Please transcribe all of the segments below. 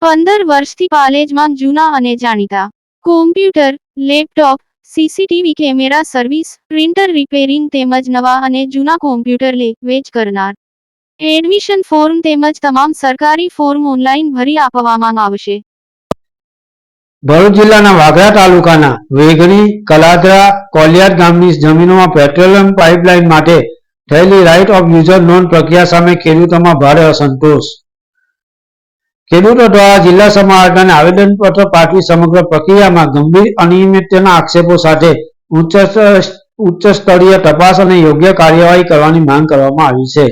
15 વર્ષથી પાલેજમાં જૂના અને જાણીતા computer, laptop, CCTV camera service, printer repairing તેમજ નવા અને જૂના કોમ્પ્યુટર લે વેચ કરનાર. એડમિશન ફોર્મ તેમજ તમામ સરકારી ફોર્મ ઓનલાઈન ભરી આપવામાં આવશે. ભરૂચ જિલ્લાના વાગરા તાલુકાના વેગણી, કલાદરા, કોલિયાદ ગામની જમીનોમાં પેટ્રોલિયમ પાઇપલાઇન માટે થયેલી રાઇટ ઓફ યુઝર નોંધ પ્રક્રિયા સામે ખેડૂતોમાં ભારે અસંતોષ. ખેડૂતો દ્વારા જિલ્લા સમાહર્તાને આવેદનપત્ર પાઠવી સમગ્ર પ્રક્રિયામાં ગંભીર અનિયમિતતાના આક્ષેપો સાથે ઉચ્ચ સ્તરીય તપાસ અને યોગ્ય કાર્યવાહી કરવાની માંગ કરવામાં આવી છે.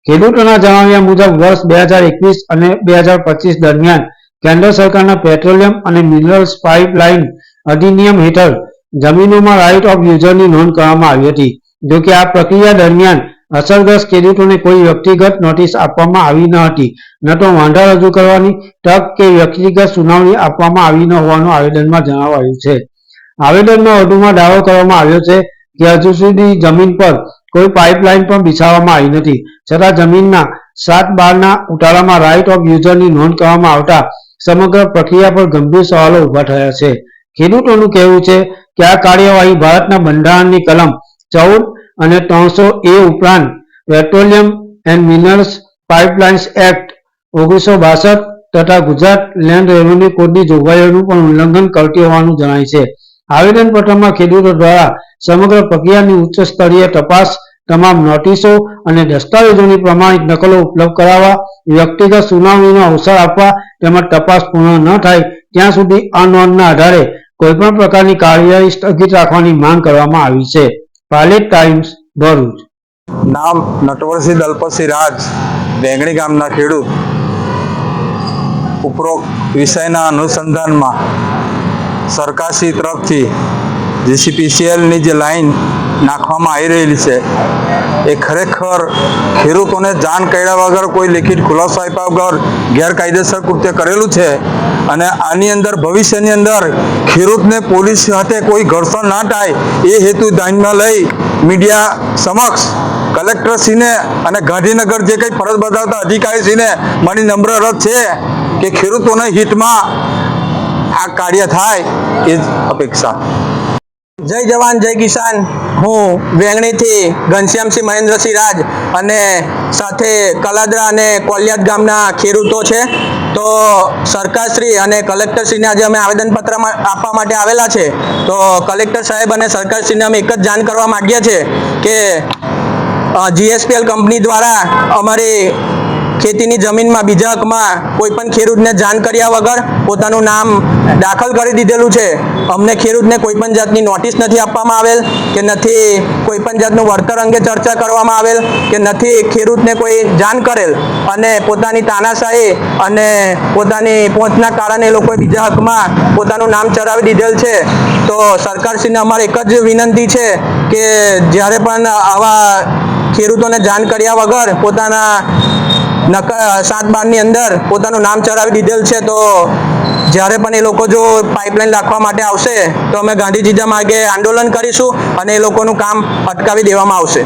ખેડૂતોના જણાવ્યા મુજબ વર્ષ 2021 અને 2025 દરમિયાન કેન્દ્ર સરકારના પેટ્રોલિયમ અને મિનરલ્સ પાઇપલાઇન અધિનિયમ હેઠળ જમીનોમાં રાઇટ ઓફ યુઝરની નોંધ કરવામાં આવી હતી. જો કે આ પ્રક્રિયા દરમિયાન અસરગ્રસ્ત ખેડૂતોને કોઈ વ્યક્તિગત નોટિસ આપવામાં આવી ન હતી, ન તો વાંધા રજૂ કરવાની તક કે વ્યક્તિગત સુનાવણી આપવામાં આવી ન હોવાનું આવેદનમાં જણાવાયું છે. આવેદનમાં વધુમાં દાવો કરવામાં આવ્યો છે કે હજુ સુધી જમીન પર કોઈ પાઇપલાઇન પણ બિછાવવામાં આવી નથી, છતાં જમીનના 7/12ના ઉતારામાં રાઇટ ઓફ યુઝરની નોંધ કરવામાં આવતા સમગ્ર પ્રક્રિયા પર ગંભીર સવાલો ઉભા થયા છે. ખેડૂતોનું કહેવું છે કે આ કાર્યવાહી ભારતના બંધારણની કલમ 14 અને 300A ઉપરાંત petroleum and minerals pipelines act 1962 તથા ગુજરાત લેન્ડ રેવન્યુ કોડની જોગવાઈઓનું પણ ઉલ્લંઘન કરતી હોવાનું જણાય છે. આવેદનપત્રમાં ખેડૂતો દ્વારા સમગ્ર પ્રક્રિયાની ઉચ્ચ સ્તરીય તપાસ, તમામ નોટિસો અને દસ્તાવેજોની પ્રમાણિત નકલો ઉપલબ્ધ કરાવવા, વ્યક્તિગત સુનાવણીનો અવસર આપવા તેમજ તપાસ પૂર્ણ ન થાય ત્યાં સુધી આ નોંધના આધારે કોઈપણ પ્રકારની કાર્યવાહી સ્થગિત રાખવાની માંગ કરવામાં આવી છે. પાલેજ ટાઈમ્સ, ભરૂચ. નામ નટવરસિંહ દલપતસિંહ રાજ, વેંગણી ગામના ખેડૂત. ઉપરોક્ત વિષયના અનુસંધાનમાં સરકારશ્રી તરફથી જીસીપીસીએલની જે લાઈન નાખવામાં આવી રહેલી છે એ ખરેખર ખેડૂતોને જાણ કર્યા વગર કોઈ લેખિત ખુલાસો આપ્યા વગર ગેરકાયદેસર કૃત્ય કરેલું છે. અને આની અંદર ભવિષ્યની અંદર ખેડૂતને પોલીસ સાથે કોઈ ઘર્ષણ ના થાય એ હેતુ ધ્યાનમાં લઈ મીડિયા સમક્ષ કલેક્ટરશ્રીને અને ગાંધીનગર જે કંઈ ફરજ બજાવતા અધિકારીશ્રીને મારી નમ્ર અરજ છે કે ખેડૂતોના હિતમાં આ કાર્ય થાય એ જ અપેક્ષા. જય જવાન જય કિસાન. હું વેંગણીથી ઘનશ્યામસિંહ મહેન્દ્રસિંહ રાજ અને સાથે કલાદરા અને કોલિયાદ ગામના ખેડૂતો છે. તો સરકારશ્રી અને કલેક્ટરશ્રીને આજે અમે આવેદનપત્ર આપવા માટે આવેલા છે. તો કલેક્ટર સાહેબ અને સરકારશ્રીને અમે એક જ જાણ કરવા માગીએ છીએ કે જીએસપીએલ કંપની દ્વારા અમારી ખેતીની જમીનમાં બીજા હકમાં કોઈ પણ ખેડૂતને જાણ કર્યા વગર પોતાનું નામ દાખલ કરી દીધેલું છે. અમને ખેડૂતને કોઈ પણ જાતની નોટિસ નથી આપવામાં આવેલ કે નથી કોઈ પણ જાતનું વળતર અંગે ચર્ચા કરવામાં આવેલ કે નથી ખેડૂતને કોઈ જાણ કરેલ, અને પોતાની તાનાશાહી અને પોતાની પહોંચના કારણે એ લોકોએ બીજા હકમાં પોતાનું નામ ચડાવી દીધેલ છે. તો સરકારશ્રીને અમારે એક જ વિનંતી છે કે જ્યારે પણ આવા ખેડૂતોને જાણ કર્યા વગર પોતાના 7/12ની અંદર પોતાનું નામ ચડાવી દીધેલ છે, તો જ્યારે પણ એ લોકો જો પાઇપલાઇન રાખવા માટે આવશે તો અમે ગાંધીજીના માર્ગે આંદોલન કરીશું અને એ લોકોનું કામ અટકાવી દેવામાં આવશે.